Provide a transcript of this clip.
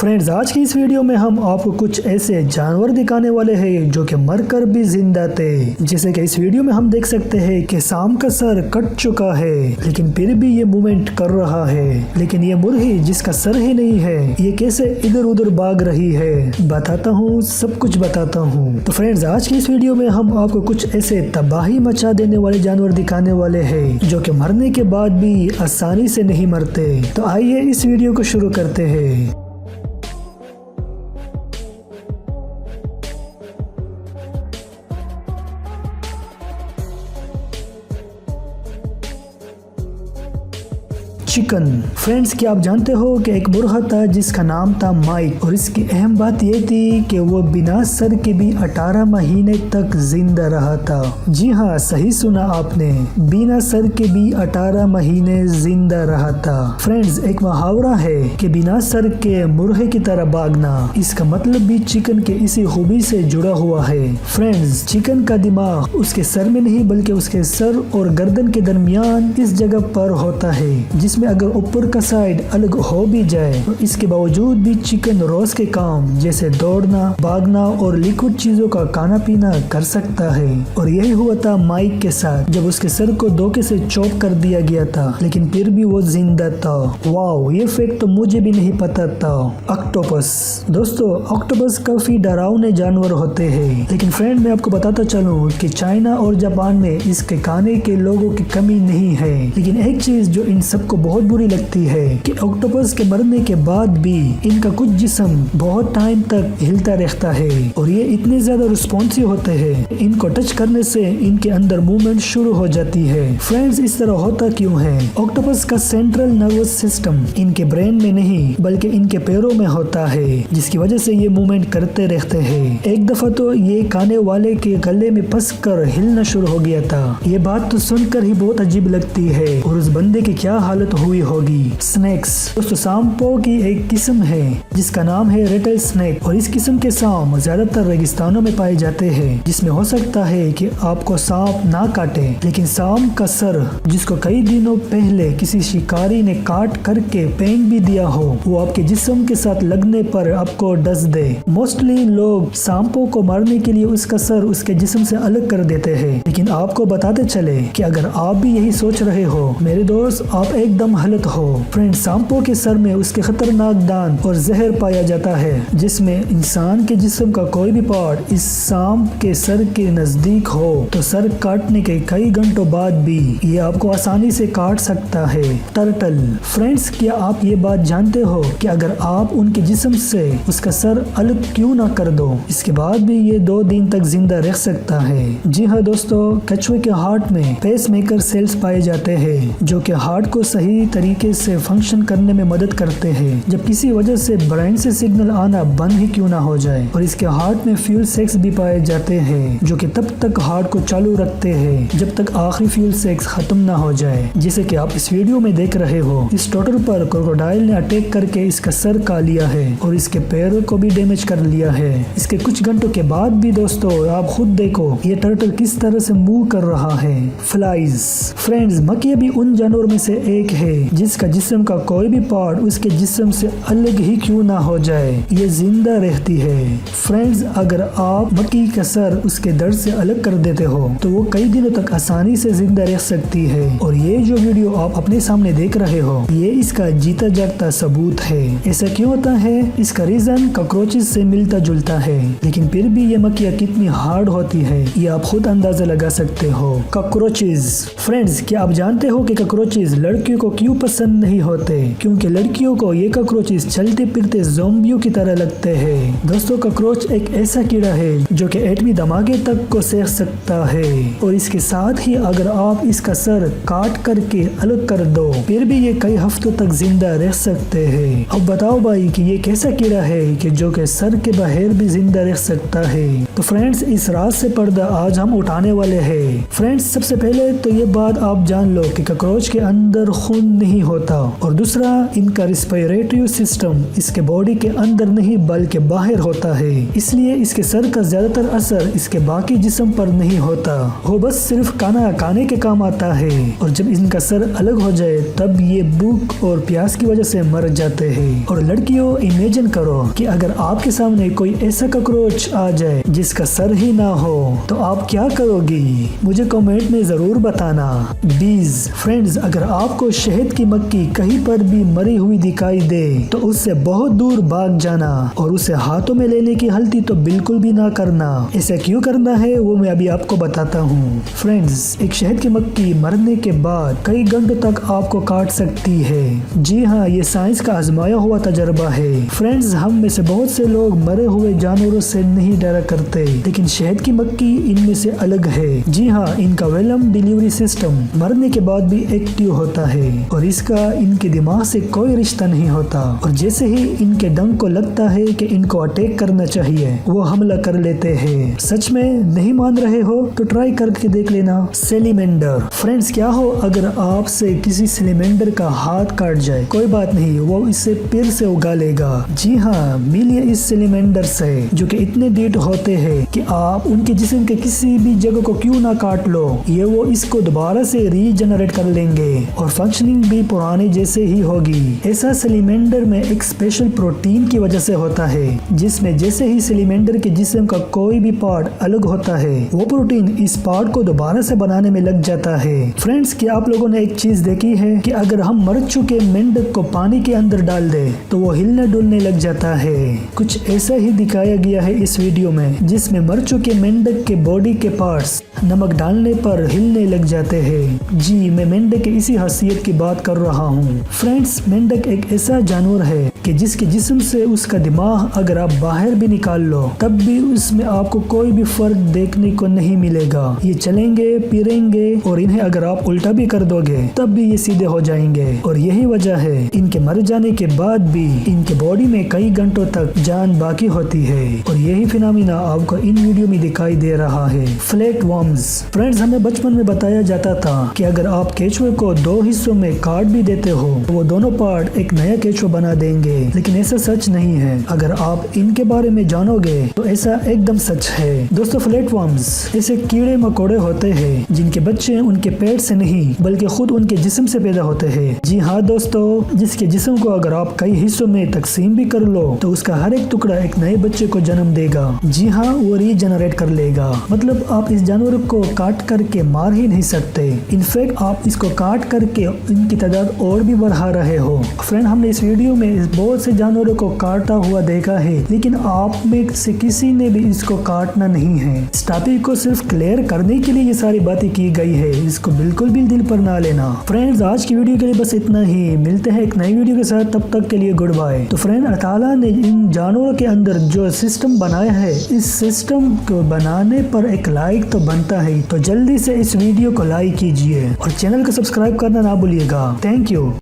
Friends, आज की इस वीडियो में हम आपको कुछ ऐसे जानवर दिखाने वाले हैं जो कि मरकर भी जिंदा थे। जैसे कि इस वीडियो में हम देख सकते हैं कि सांप का सर कट चुका है लेकिन फिर भी ये मूवमेंट कर रहा है। लेकिन ये मुर्गी जिसका सर ही नहीं है, ये कैसे इधर उधर भाग रही है, बताता हूँ, सब कुछ बताता हूँ। तो फ्रेंड्स, आज की इस वीडियो में हम आपको कुछ ऐसे तबाही मचा देने वाले जानवर दिखाने वाले हैं जो कि मरने के बाद भी आसानी से नहीं मरते। तो आइए इस वीडियो को शुरू करते हैं। चिकन। फ्रेंड्स, क्या आप जानते हो कि एक मुर्गा था जिसका नाम था माइक, और इसकी अहम बात यह थी कि वो बिना सर के भी 18 महीने तक जिंदा रहा था। जी हाँ, सही सुना आपने, बिना सर के भी 18 महीने जिंदा रहा था। फ्रेंड्स, एक मुहावरा है कि बिना सर के मुर्गे की तरह भागना, इसका मतलब भी चिकन के इसी खूबी से जुड़ा हुआ है। फ्रेंड्स, चिकन का दिमाग उसके सर में नहीं बल्कि उसके सर और गर्दन के दरमियान इस जगह पर होता है, जिसमें अगर ऊपर का साइड अलग हो भी जाए तो इसके बावजूद भी चिकन रोज के काम जैसे दौड़ना, भागना और लिक्विड चीजों का खाना पीना कर सकता है। और यही हुआ था माइक के साथ, जब उसके सर को धोखे से चॉप कर दिया गया था लेकिन फिर भी वो जिंदा था। वाओ, ये फैक्ट तो मुझे भी नहीं पता था। ऑक्टोपस। दोस्तों, ऑक्टोपस काफी डरावने जानवर होते हैं, लेकिन फ्रेंड मैं आपको बताता चलूं कि चाइना और जापान में इसके खाने के लोगों की कमी नहीं है। लेकिन एक चीज जो इन सबको बहुत बुरी लगती है कि ऑक्टोपस के मरने के बाद भी इनका कुछ जिस्म बहुत टाइम तक हिलता रहता है और ये इतने ज्यादा रिस्पॉन्सिव होते हैं, इनको टच करने से इनके अंदर मूवमेंट शुरू हो जाती है। फ्रेंड्स, इस तरह होता क्यों है? ऑक्टोपस का सेंट्रल नर्वस सिस्टम इनके ब्रेन में नहीं बल्कि इनके पैरों में होता है, जिसकी वजह से ये मूवमेंट करते रहते हैं। एक दफा तो ये खाने वाले के गले में फंस कर हिलना शुरू हो गया था। ये बात तो सुनकर ही बहुत अजीब लगती है, और उस बंदे की क्या हालत हुई होगी। स्नेक्स। दोस्तों, सांपों की एक किस्म है जिसका नाम है रेटल स्नेक, और इस किस्म के सांप ज्यादातर रेगिस्तानों में पाए जाते हैं, जिसमें हो सकता है कि आपको सांप ना काटे, लेकिन सांप का सर जिसको कई दिनों पहले किसी शिकारी ने काट करके फेंक भी दिया हो, वो आपके जिस्म के साथ लगने पर आपको डस दे। मोस्टली लोग सांपों को मारने के लिए उसका सर उसके जिस्म से अलग कर देते हैं, लेकिन आपको बताते चले कि अगर आप भी यही सोच रहे हो मेरे दोस्त, आप एकदम गलत हो। फ्रेंड्स, सांपों के सर में उसके खतरनाक दांत और जहर पाया जाता है, जिसमें इंसान के जिस्म का कोई भी पार्ट इस सांप के सर के नजदीक हो तो सर काटने के कई घंटों बाद भी ये आपको आसानी से काट सकता है। टर्टल। फ्रेंड्स, क्या आप ये बात जानते हो कि अगर आप उनके जिस्म से उसका सर अलग क्यों ना कर दो, इसके बाद भी ये 2 दिन तक जिंदा रह सकता है। जी हाँ दोस्तों, कछुए के हार्ट में पेस मेकर सेल्स पाए जाते हैं जो कि हार्ट को सही तरीके से फंक्शन करने में मदद करते हैं, जब किसी वजह से ब्रेन से सिग्नल आना बंद ही क्यों ना हो जाए। और इसके हार्ट में फ्यूल सेक्स भी पाए जाते हैं जो कि तब तक हार्ट को चालू रखते हैं जब तक आखिरी फ्यूल सेक्स खत्म ना हो जाए। जैसे कि आप इस वीडियो में देख रहे हो, इस टोटर पर क्रोकोडाइल ने अटैक करके इसका सर का लिया है और इसके पैरों को भी डैमेज कर लिया है। इसके कुछ घंटों के बाद भी दोस्तों आप खुद देखो ये टर्टल किस तरह से मूव कर रहा है। फ्लाइज। फ्रेंड्स, मक्खियाँ भी उन जानवरों में से एक है जिसका जिस्म का कोई भी पार्ट उसके जिस्म से अलग ही क्यों ना हो जाए, ये जिंदा रहती है। फ्रेंड्स, अगर आप मक्खी का सर उसके दर्द से अलग कर देते हो तो वो कई दिनों तक आसानी से जिंदा रह सकती है, और ये जो वीडियो आप अपने सामने देख रहे हो ये इसका जीता जागता सबूत है। ऐसा क्यों होता है? इसका रीजन कॉकरोचेस से मिलता जुलता है, लेकिन फिर भी ये मक्खियाँ कितनी हार्ड होती है ये आप खुद अंदाजा लगा सकते हो। कॉकरोचेस। फ्रेंड्स, क्या आप जानते हो कि कॉकरोचेस लड़कियों को क्यों पसंद नहीं होते? क्योंकि लड़कियों को ये कॉकरोचेस चलते फिरते ज़ोंबियों की तरह लगते हैं। दोस्तों, कॉकरोच एक ऐसा कीड़ा है जो कि एटमी धमाके तक को सेक सकता है, और इसके साथ ही अगर आप इसका सर काट करके अलग कर दो फिर भी ये कई हफ्तों तक जिंदा रह सकते हैं। अब बताओ भाई कि ये कैसा कीड़ा है कि जो कि सर के बाहर भी जिंदा रह सकता है। तो फ्रेंड्स, इस राज से पर्दा आज हम उठाने वाले हैं। फ्रेंड्स, सबसे पहले तो ये बात आप जान लो कि कॉकरोच के अंदर खून खून नहीं होता, और दूसरा इनका रिस्पिरेटरी सिस्टम इसके बॉडी के अंदर नहीं बल्कि बाहर होता है, इसलिए इसके सर का ज्यादातर असर इसके बाकी जिस्म पर नहीं होता, वो बस सिर्फ खाना खाने के काम आता है। और जब इनका सर अलग हो जाए तब ये भूख और प्यास की वजह से मर जाते हैं। और लड़कियों, इमेजिन करो कि अगर आपके सामने कोई ऐसा कॉकरोच आ जाए जिसका सर ही ना हो तो आप क्या करोगी? मुझे कमेंट में जरूर बताना। बीज फ्रेंड्स, अगर आपको शहद की मक्खी कहीं पर भी मरी हुई दिखाई दे तो उससे बहुत दूर भाग जाना और उसे हाथों में लेने की गलती तो बिल्कुल भी ना करना। ऐसा क्यों करना है वो मैं अभी आपको बताता हूँ। फ्रेंड्स, एक शहद की मक्खी मरने के बाद कई घंटों तक आपको काट सकती है। जी हाँ, ये साइंस का आजमाया हुआ तजर्बा है। फ्रेंड्स, हम में से बहुत से लोग मरे हुए जानवरों से नहीं डरा करते, लेकिन शहद की मक्खी इनमें से अलग है। जी हाँ, इनका वेलम डिलीवरी सिस्टम मरने के बाद भी एक्टिव होता है और इसका इनके दिमाग से कोई रिश्ता नहीं होता, और जैसे ही इनके डंक को लगता है कि इनको अटैक करना चाहिए वो हमला कर लेते हैं। सच में नहीं मान रहे हो तो ट्राई करके देख लेना। सेलिमेंडर फ्रेंड्स, क्या हो अगर आपसे किसी सेलिमेंडर का हाथ काट जाए? कोई बात नहीं, वो इसे फिर से उगा लेगा। जी हाँ, मिलिए इस सेलिमेंडर से जो कि इतने ढीठ होते हैं कि आप उनके जिस्म के किसी भी जगह को क्यों ना काट लो, ये वो इसको दोबारा से रीजनरेट कर लेंगे और फंक्शनिंग भी पुराने जैसे ही होगी। ऐसा सेलिमेंडर में एक स्पेशल प्रोटीन की वजह से होता है, जिसमें जैसे ही सेलिमेंडर के जिस्म का कोई भी पार्ट अलग होता है वो प्रोटीन इस पार्ट को दोबारा से बनाने में लग जाता है। फ्रेंड्स, क्या आप लोगों ने एक चीज देखी है कि अगर हम मर चुके मेंढक को पानी के अंदर डाल दे तो वो हिलने डुलने लग जाता है? कुछ ऐसा ही दिखाया गया है इस वीडियो में, जिसमें मर चुके मेंढक के बॉडी के पार्ट्स नमक डालने पर हिलने लग जाते हैं। जी, मैं मेंढक की इसी खासियत की बात कर रहा हूँ। फ्रेंड्स, मेंढक एक ऐसा जानवर है कि जिसके जिस्म से उसका दिमाग अगर आप बाहर भी निकाल लो तब भी उसमें आपको कोई भी फर्क देखने को नहीं मिलेगा। ये चलेंगे, फिरेंगे और इन्हें अगर आप उल्टा भी कर दोगे तब भी ये सीधे हो जाएंगे, और यही वजह है इनके मर जाने के बाद भी इनके बॉडी में कई घंटों तक जान बाकी होती है, और यही फिनोमेना आपको इन वीडियो में दिखाई दे रहा है। फ्लैट वर्म्स फ्रेंड्स, हमें बचपन में बताया जाता था कि अगर आप केचुए को दो हिस्सों में काट भी देते हो तो वो दोनों पार्ट एक नया केचुआ बना देंगे, लेकिन ऐसा सच नहीं है। अगर आप इनके बारे में जानोगे तो ऐसा एकदम सच है। दोस्तों, फ्लैट वर्म्स ऐसे कीड़े मकोड़े होते हैं जिनके बच्चे उनके पेट से नहीं बल्कि खुद उनके जिस्म से पैदा होते हैं। जी हाँ दोस्तों, जिसके जिस्म को अगर आप कई हिस्सों में तकसीम भी कर लो तो उसका हर एक टुकड़ा एक नए बच्चे को जन्म देगा। जी हाँ, वो रीजनरेट कर लेगा। मतलब आप इस जानवर को काट करके मार ही नहीं सकते, इनफैक्ट आप इसको काट करके इनकी तादाद और भी बढ़ा रहे हो। फ्रेंड, हमने इस वीडियो में बहुत से जानवरों को काटा हुआ देखा है, लेकिन आप में से किसी ने भी इसको काटना नहीं है। इस टॉपिक को सिर्फ क्लियर करने के लिए ये सारी बातें की गई है, इसको बिल्कुल भी दिल पर ना लेना। फ्रेंड्स, आज की वीडियो के लिए बस इतना ही। मिलते हैं एक नई वीडियो के साथ, तब तक के लिए गुड बाय। तो फ्रेंड, अल्लाह ताला ने इन जानवरों के अंदर जो सिस्टम बनाया है, इस सिस्टम को बनाने पर एक लाइक तो बनता है, तो जल्दी से इस वीडियो को लाइक कीजिए और चैनल को सब्सक्राइब करना ना भूलिएगा। Thank you.